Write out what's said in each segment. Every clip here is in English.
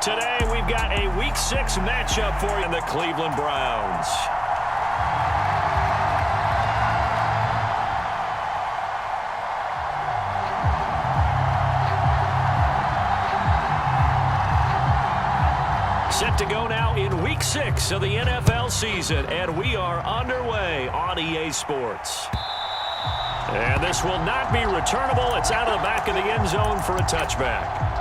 Today, we've got a Week 6 matchup for you in the Cleveland Browns. Set to go now in Week 6 of the NFL season, and we are underway on EA Sports. And this will not be returnable. It's out of the back of the end zone for a touchback.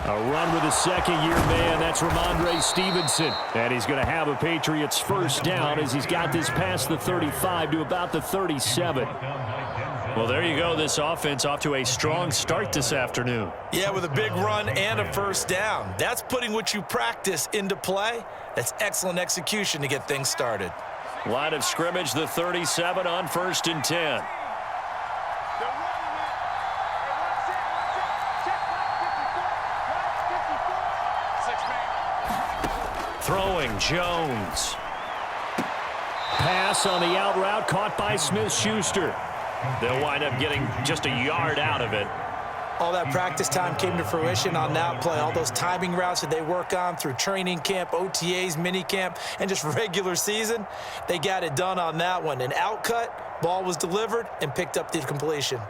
A run with a second-year man. That's Ramondre Stevenson. And he's going to have a Patriots first down as he's got this past the 35 to about the 37. Well, there you go. This offense off to a strong start this afternoon. Yeah, with a big run and a first down. That's putting what you practice into play. That's excellent execution to get things started. Line of scrimmage, the 37 on 1st and 10. Throwing, Jones. Pass on the out route, caught by Smith-Schuster. They'll wind up getting just a yard out of it. All that practice time came to fruition on that play. All those timing routes that they work on through training camp, OTAs, minicamp, and just regular season, they got it done on that one. An outcut, ball was delivered, and picked up the completion.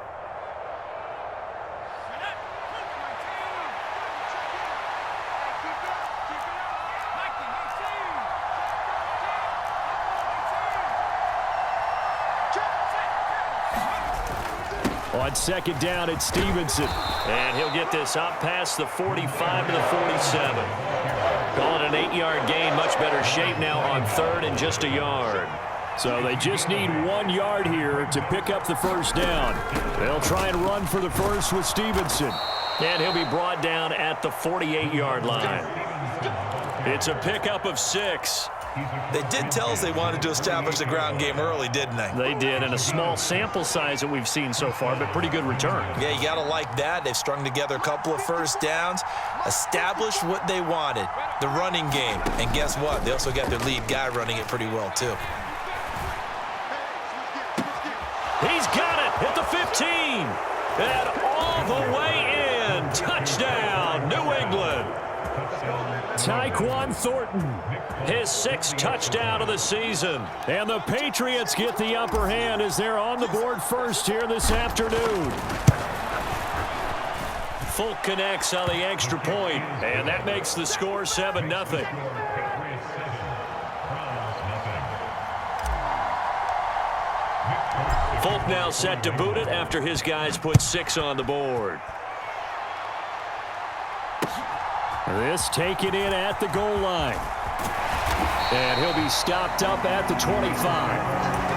On second down, it's Stevenson. And he'll get this up past the 45 to the 47. Call it an 8-yard gain. Much better shape now on 3rd and just a yard. So they just need 1 yard here to pick up the first down. They'll try and run for the first with Stevenson. And he'll be brought down at the 48-yard line. It's a pickup of 6. They did tell us they wanted to establish the ground game early, didn't they? They did, and a small sample size that we've seen so far, but pretty good return. Yeah, you got to like that. They've strung together a couple of first downs, established what they wanted, the running game. And guess what? They also got their lead guy running it pretty well, too. He's got it at the 15. And all the way in. Touchdown, New England. Tyquan Thornton, his 6th touchdown of the season. And the Patriots get the upper hand as they're on the board first here this afternoon. Folk connects on the extra point, and that makes the score 7-0. Folk now set to boot it after his guys put 6 on the board. This taken in at the goal line. And he'll be stopped up at the 25.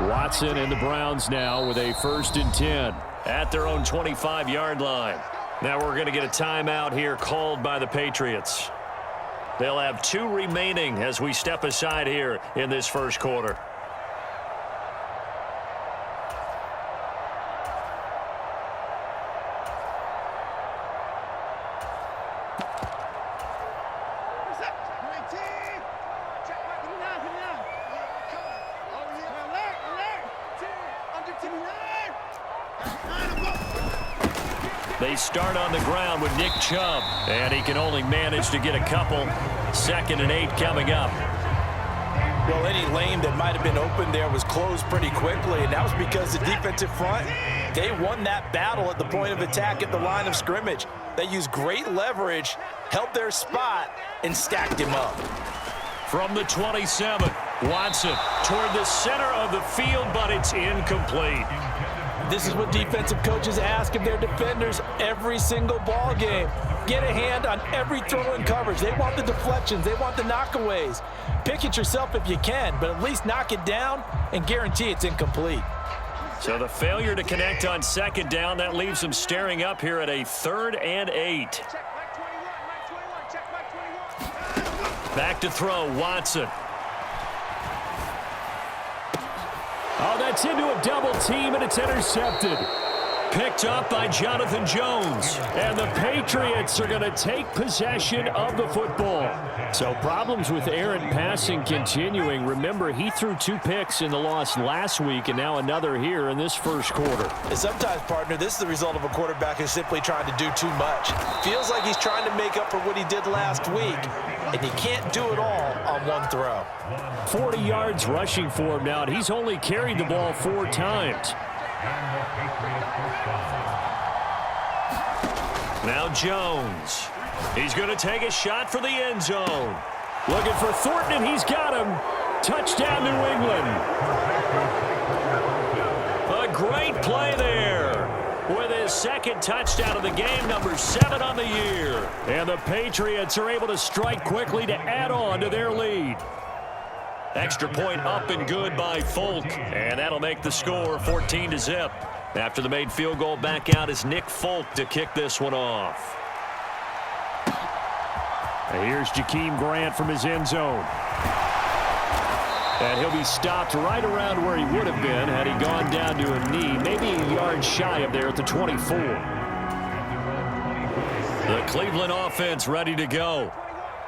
Watson and the Browns now with a 1st and 10 at their own 25-yard line. Now we're going to get a timeout here called by the Patriots. They'll have 2 remaining as we step aside here in this first quarter. They start on the ground with Nick Chubb, and he can only manage to get a couple. 2nd and 8 coming up. Well, any lane that might have been open there was closed pretty quickly, and that was because the defensive front, they won that battle at the point of attack at the line of scrimmage. They used great leverage, held their spot, and stacked him up. From the 27, Watson toward the center of the field, but it's incomplete. This is what defensive coaches ask of their defenders every single ball game. Get a hand on every throw in coverage. They want the deflections. They want the knockaways. Pick it yourself if you can, but at least knock it down and guarantee it's incomplete. So the failure to connect on second down, that leaves them staring up here at a 3rd and 8. Back to throw, Watson. Oh, that's into a double team, and it's intercepted. Picked up by Jonathan Jones. And the Patriots are going to take possession of the football. So problems with errant passing continuing. Remember, he threw 2 picks in the loss last week, and now another here in this first quarter. And sometimes, partner, this is the result of a quarterback who's simply trying to do too much. Feels like he's trying to make up for what he did last week, and you can't do it all on one throw. 40 yards rushing for him now, and he's only carried the ball 4 times. Now Jones. He's going to take a shot for the end zone. Looking for Thornton, and he's got him. Touchdown, New England. A great play there with his 2nd touchdown of the game, number 7 on the year. And the Patriots are able to strike quickly to add on to their lead. Extra point up and good by Folk. And that'll make the score 14-0. After the made field goal, back out is Nick Folk to kick this one off. And here's Jakeem Grant from his end zone. And he'll be stopped right around where he would have been had he gone down to a knee, maybe a yard shy of there at the 24. The Cleveland offense ready to go.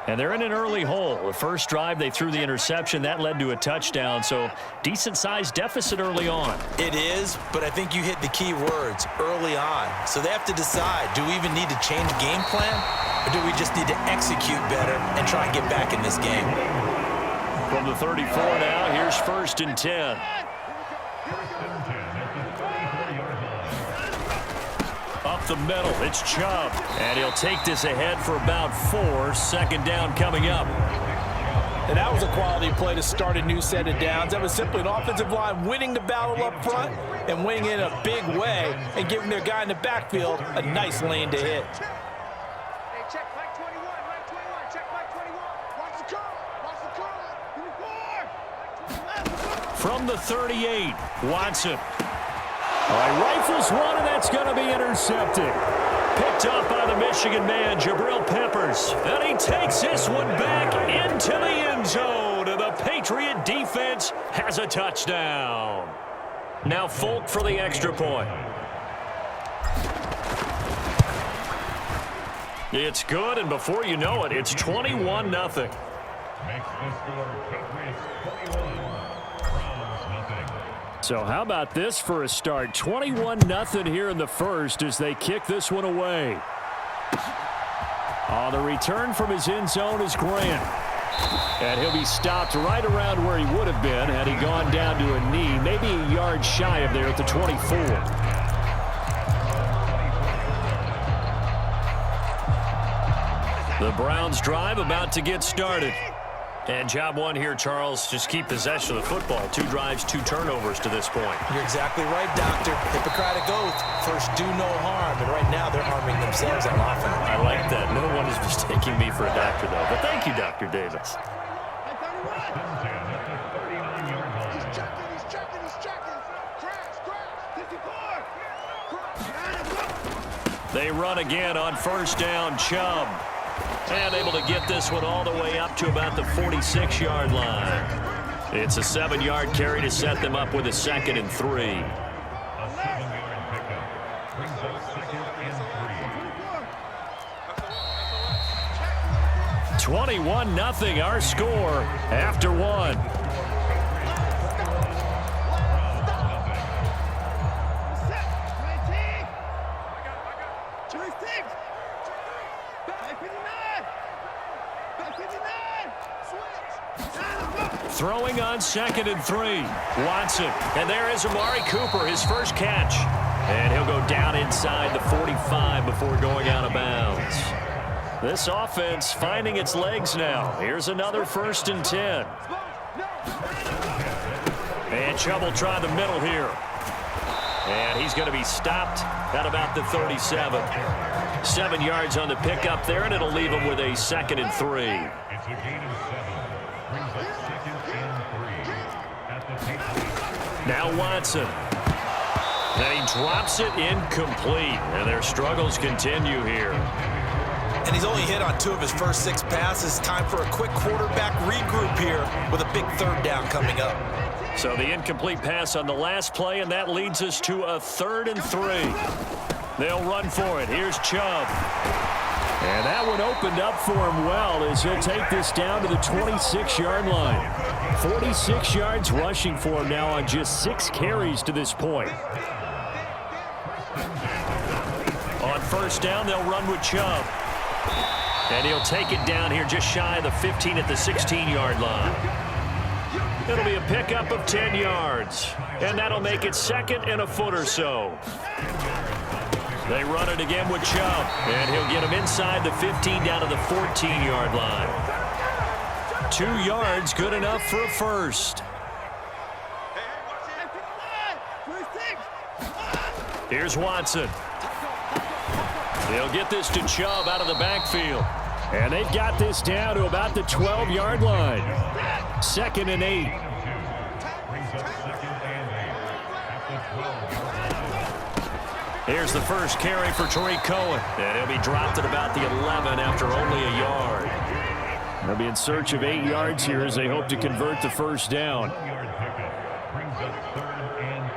And they're in an early hole. The first drive, they threw the interception. That led to a touchdown, so decent-sized deficit early on. It is, but I think you hit the key words, early on. So they have to decide, do we even need to change game plan, or do we just need to execute better and try and get back in this game? From the 34 now, here's 1st and 10. Up the middle, it's Chubb. And he'll take this ahead for about 4. 2nd down coming up. And that was a quality play to start a new set of downs. That was simply an offensive line winning the battle up front and winning in a big way and giving their guy in the backfield a nice lane to hit. From the 38, Watson. All right, rifles one, and that's going to be intercepted. Picked up by the Michigan man, Jabril Peppers. And he takes this one back into the end zone. And the Patriot defense has a touchdown. Now Folk for the extra point. It's good, and before you know it, it's 21-0. So how about this for a start? 21-0 here in the first as they kick this one away. The return from his end zone is Grant. And he'll be stopped right around where he would have been had he gone down to a knee, maybe a yard shy of there at the 24. The Browns drive about to get started. And job one here, Charles, just keep possession of the football. 2 drives, 2 turnovers to this point. You're exactly right, Doctor. Hippocratic oath. First, do no harm. And right now, they're harming themselves on offense. I like that. No one is mistaking me for a doctor, though. But thank you, Dr. Davis. They run again on 1st down, Chubb. And able to get this one all the way up to about the 46-yard line. It's a 7-yard carry to set them up with a 2nd and 3. (21-0) our score after 1. Throwing on 2nd and 3. Watson. And there is Amari Cooper, his first catch. And he'll go down inside the 45 before going out of bounds. This offense finding its legs now. Here's another 1st and 10. And Chubb will try the middle here. And he's going to be stopped at about the 37. 7 yards on the pickup there, and it'll leave him with a 2nd and 3. It's a gain of 7. Brings up 2nd and 3 at the 8. Now Watson. And he drops it incomplete. And their struggles continue here. And he's only hit on 2 of his first 6 passes. Time for a quick quarterback regroup here with a big 3rd down coming up. So the incomplete pass on the last play, and that leads us to a 3rd and 3. They'll run for it. Here's Chubb. And that one opened up for him well as he'll take this down to the 26-yard line. 46 yards rushing for him now on just 6 carries to this point. On 1st down, they'll run with Chubb. And he'll take it down here just shy of the 15 at the 16-yard line. It'll be a pickup of 10 yards. And that'll make it 2nd and a foot or so. They run it again with Chubb. And he'll get him inside the 15 down to the 14-yard line. 2 yards, good enough for a first. Here's Watson. They'll get this to Chubb out of the backfield. And they've got this down to about the 12-yard line. 2nd and 8. Brings up 2nd and 8 at the 12. Here's the first carry for Tariq Cohen. And he'll be dropped at about the 11 after only a yard. They'll be in search of 8 yards here as they hope to convert the 1st down. Brings up 3rd and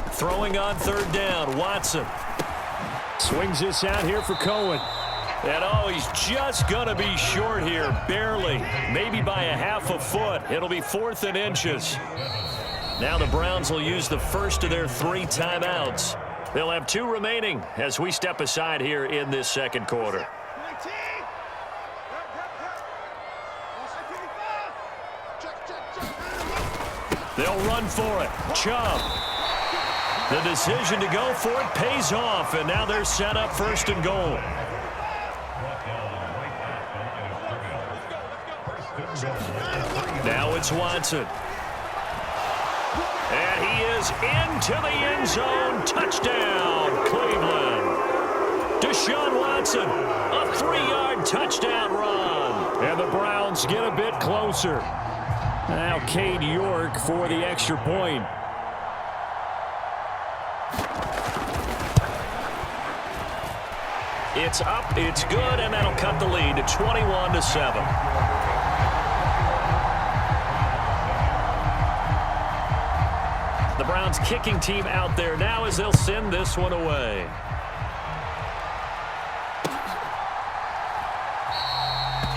8. Throwing on 3rd down, Watson. Swings this out here for Cohen. And he's just going to be short here, barely, maybe by a half a foot. It'll be 4th and inches. Now the Browns will use the first of their 3 timeouts. They'll have 2 remaining as we step aside here in this 2nd quarter. They'll run for it. Chubb. The decision to go for it pays off, and now they're set up 1st and goal. Now it's Watson. And he is into the end zone. Touchdown, Cleveland. Deshaun Watson, a 3-yard touchdown run. And the Browns get a bit closer. Now Cade York for the extra point. It's up, it's good, and that'll cut the lead to 21-7. The Browns kicking team out there now as they'll send this one away.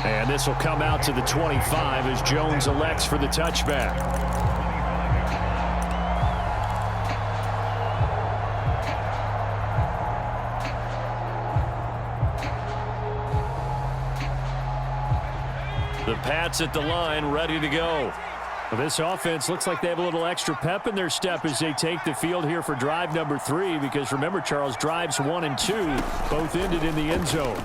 And this will come out to the 25 as Jones elects for the touchback. The Pats at the line, ready to go. Well, this offense looks like they have a little extra pep in their step as they take the field here for drive number 3, because remember, Charles, drives 1 and 2 both ended in the end zone.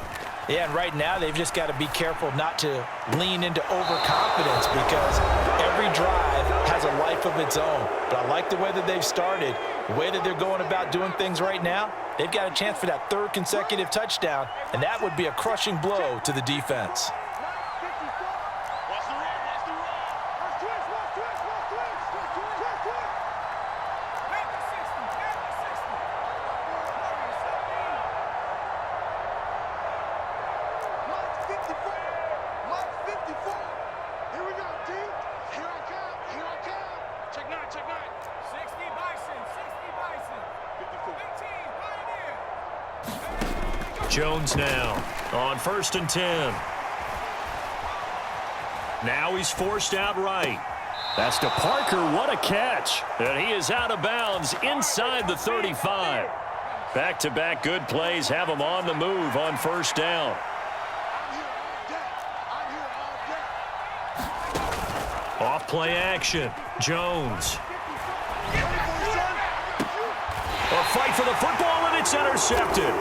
Yeah, and right now they've just got to be careful not to lean into overconfidence, because every drive has a life of its own. But I like the way that they've started, the way that they're going about doing things right now. They've got a chance for that 3rd consecutive touchdown, and that would be a crushing blow to the defense. Jones now on 1st and 10. Now he's forced out right. That's to Parker. What a catch. And he is out of bounds inside the 35. Back-to-back good plays have him on the move on 1st down. Off play action. Jones. A fight for the football, and it's intercepted.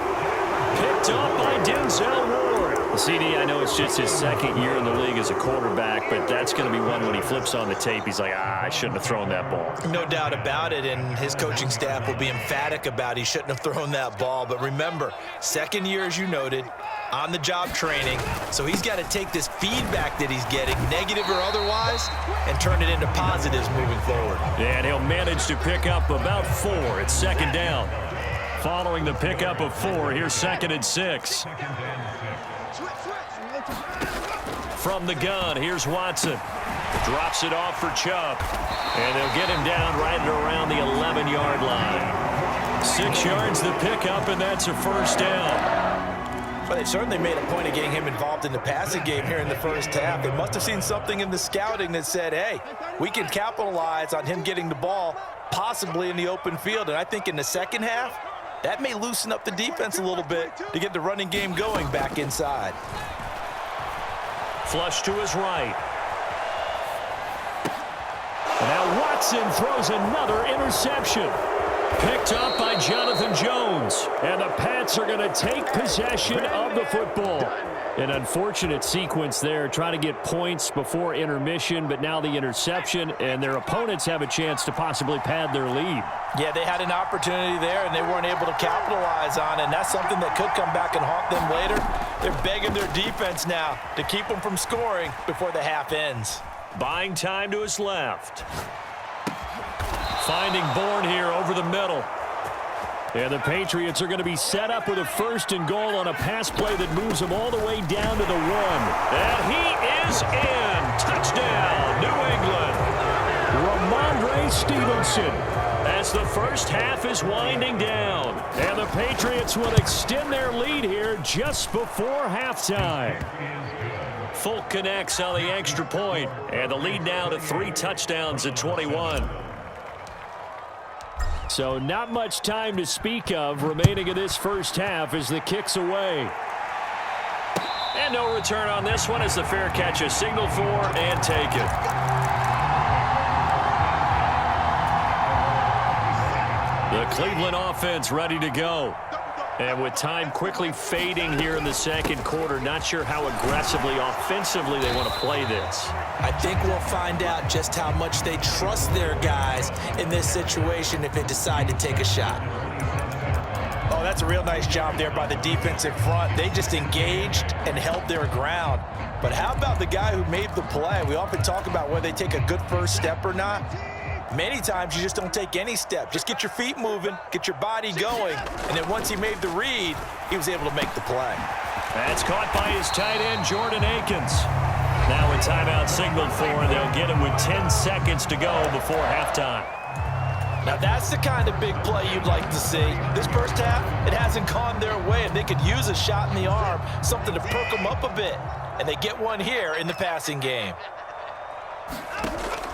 Picked up by Denzel Ward. CD, I know it's just his second year in the league as a quarterback, but that's going to be one when he flips on the tape, he's like, I shouldn't have thrown that ball. No doubt about it, and his coaching staff will be emphatic about he shouldn't have thrown that ball. But remember, second year, as you noted, on-the-job training, so he's got to take this feedback that he's getting, negative or otherwise, and turn it into positives moving forward. Yeah, and he'll manage to pick up about 4. It's second down. Following the pickup of 4, here's 2nd and 6. From the gun, here's Watson. Drops it off for Chubb. And they'll get him down right at around the 11-yard line. 6 yards the pickup, and that's a first down. But they certainly made a point of getting him involved in the passing game here in the first half. They must have seen something in the scouting that said, hey, we can capitalize on him getting the ball possibly in the open field. And I think in the second half, that may loosen up the defense a little bit to get the running game going back inside. Flush to his right. And now Watson throws another interception. Picked up by Jonathan Jones. And the Pats are going to take possession of the football. An unfortunate sequence there, trying to get points before intermission, but now the interception, and their opponents have a chance to possibly pad their lead. Yeah, they had an opportunity there, and they weren't able to capitalize on it, and that's something that could come back and haunt them later. They're begging their defense now to keep them from scoring before the half ends. Buying time to his left. Finding Bourne here over the middle. And the Patriots are going to be set up with a 1st and goal on a pass play that moves them all the way down to the 1. And he is in. Touchdown, New England. Ramondre Stevenson, as the first half is winding down. And the Patriots will extend their lead here just before halftime. Folk connects on the extra point, and the lead now to 3 touchdowns at 21. So not much time to speak of remaining in this first half as the kick's away. And no return on this one as the fair catch is signaled for and taken. The Cleveland offense ready to go. And with time quickly fading here in the second quarter, not sure how aggressively, offensively they want to play this. I think we'll find out just how much they trust their guys in this situation if they decide to take a shot. Oh, that's a real nice job there by the defensive front. They just engaged and held their ground. But how about the guy who made the play? We often talk about whether they take a good first step or not. Many times you just don't take any step. Just get your feet moving, get your body going, and then once he made the read, he was able to make the play. That's caught by his tight end, Jordan Akins. Now a timeout signaled for, and they'll get him with 10 seconds to go before halftime. Now that's the kind of big play you'd like to see. This first half, it hasn't gone their way, and they could use a shot in the arm, something to perk them up a bit. And they get one here in the passing game.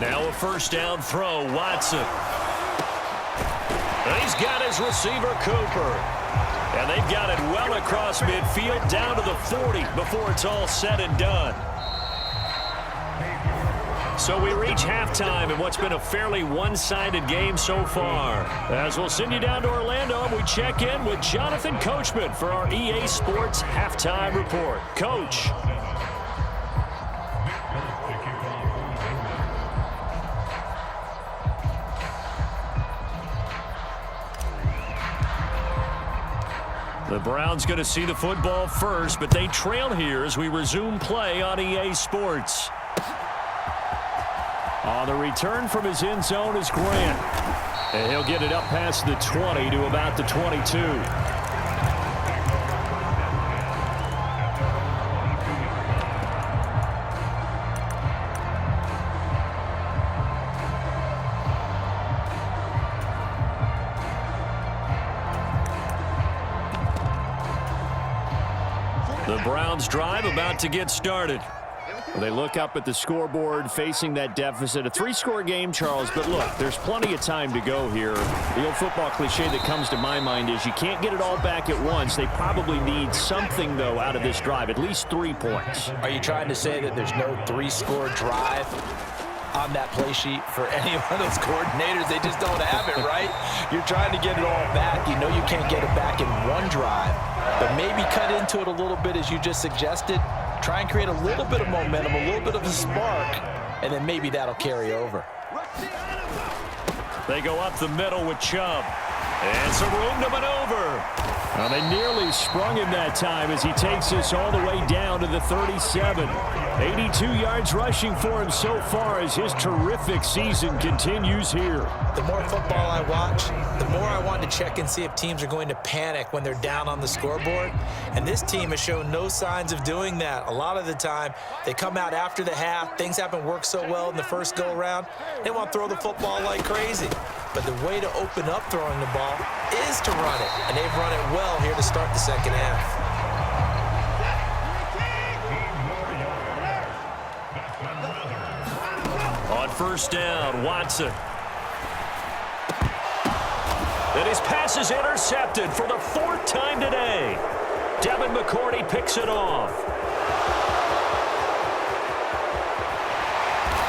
Now a first down throw, Watson. And he's got his receiver, Cooper. And they've got it well across midfield, down to the 40 before it's all said and done. So we reach halftime in what's been a fairly one-sided game so far. As we'll send you down to Orlando, and we check in with Jonathan Coachman for our EA Sports Halftime Report. Coach. The Browns going to see the football first, but they trail here as we resume play on EA Sports. On the return from his end zone is Grant. And he'll get it up past the 20 to about the 22. The Browns drive about to get started. They look up at the scoreboard facing that deficit. A 3-score game, Charles, but look, there's plenty of time to go here. The old football cliche that comes to my mind is you can't get it all back at once. They probably need something, though, out of this drive, at least 3 points. Are you trying to say that there's no 3-score drive? on that play sheet for any one of those coordinators. They just don't have it, right? You're trying to get it all back. You know you can't get it back in one drive, but maybe cut into it a little bit as you just suggested. Try and create a little bit of momentum, a little bit of a spark, and then maybe that'll carry over. They go up the middle with Chubb. And some room to maneuver. Well, they nearly sprung him that time as he takes this all the way down to the 37. 82 yards rushing for him so far as his terrific season continues here. The more football I watch, the more I want to check and see if teams are going to panic when they're down on the scoreboard. And this team has shown no signs of doing that. A lot of the time, they come out after the half. Things haven't worked so well in the first go-around. They want to throw the football like crazy. But the way to open up throwing the ball is to run it. And they've run it well here to start the second half. On first down, Watson. And his pass is intercepted for the fourth time today. Devin McCourty picks it off.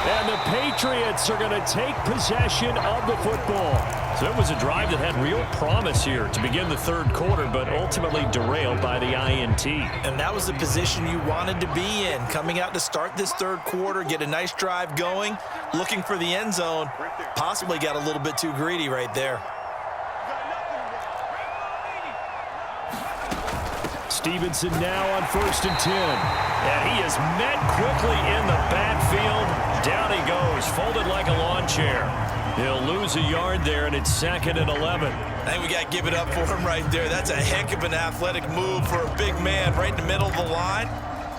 And the Patriots are going to take possession of the football. So it was a drive that had real promise here to begin the third quarter, but ultimately derailed by the INT. And that was the position you wanted to be in, coming out to start this third quarter, get a nice drive going, looking for the end zone. Possibly got a little bit too greedy right there. Stevenson now on 1st and 10. And he is met quickly in the backfield. Down he goes, folded like a lawn chair. He'll lose a yard there, and it's 2nd and 11. I think we got to give it up for him right there. That's a heck of an athletic move for a big man right in the middle of the line.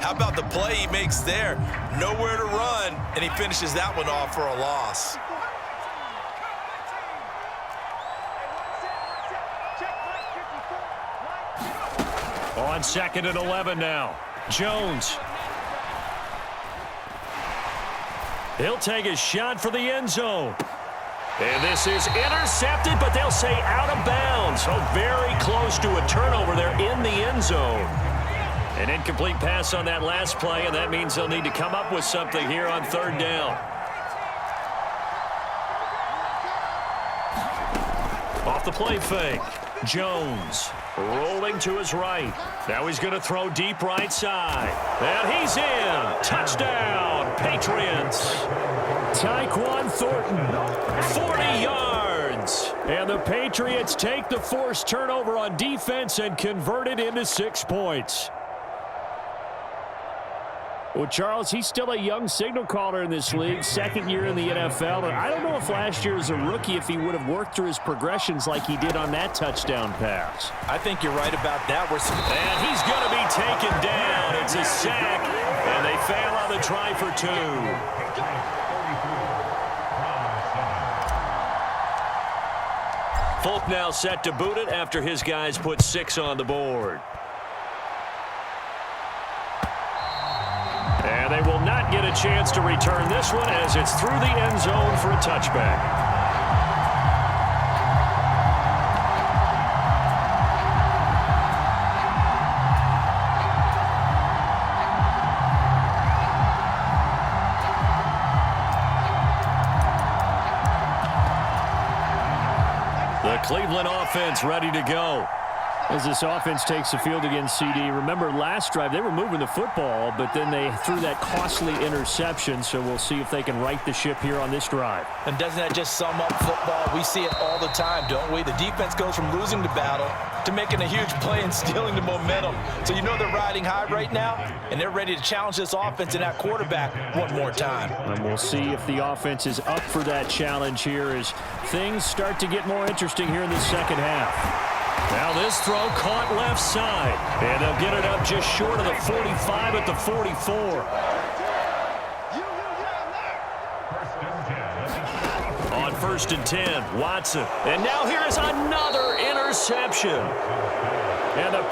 How about the play he makes there? Nowhere to run, and he finishes that one off for a loss. On 2nd and 11 now. Jones. He'll take a shot for the end zone. And this is intercepted, but they'll say out of bounds. So very close to a turnover there in the end zone. An incomplete pass on that last play, and that means they'll need to come up with something here on third down. Off the play fake. Jones rolling to his right. Now he's going to throw deep right side. And he's in. Touchdown, Patriots. Tyquan Thornton, 40 yards. And the Patriots take the forced turnover on defense and convert it into 6 points. Well, Charles, he's still a young signal caller in this league, second year in the NFL. And I don't know if last year as a rookie, if he would have worked through his progressions like he did on that touchdown pass. I think you're right about that. And he's going to be taken down. It's a sack, and they fail on the try for 2. Folk now set to boot it after his guys put 6 on the board. And they will not get a chance to return this one as it's through the end zone for a touchback. The Cleveland offense ready to go. As this offense takes the field against CD, remember last drive they were moving the football, but then they threw that costly interception, so we'll see if they can right the ship here on this drive. And doesn't that just sum up football? We see it all the time, don't we? The defense goes from losing the battle to making a huge play and stealing the momentum. So you know they're riding high right now, and they're ready to challenge this offense and that quarterback one more time. And we'll see if the offense is up for that challenge here as things start to get more interesting here in the second half. Now this throw caught left side, and they'll get it up just short of the 45 at the 44. On 1st and 10, Watson. And now here is another interception. And the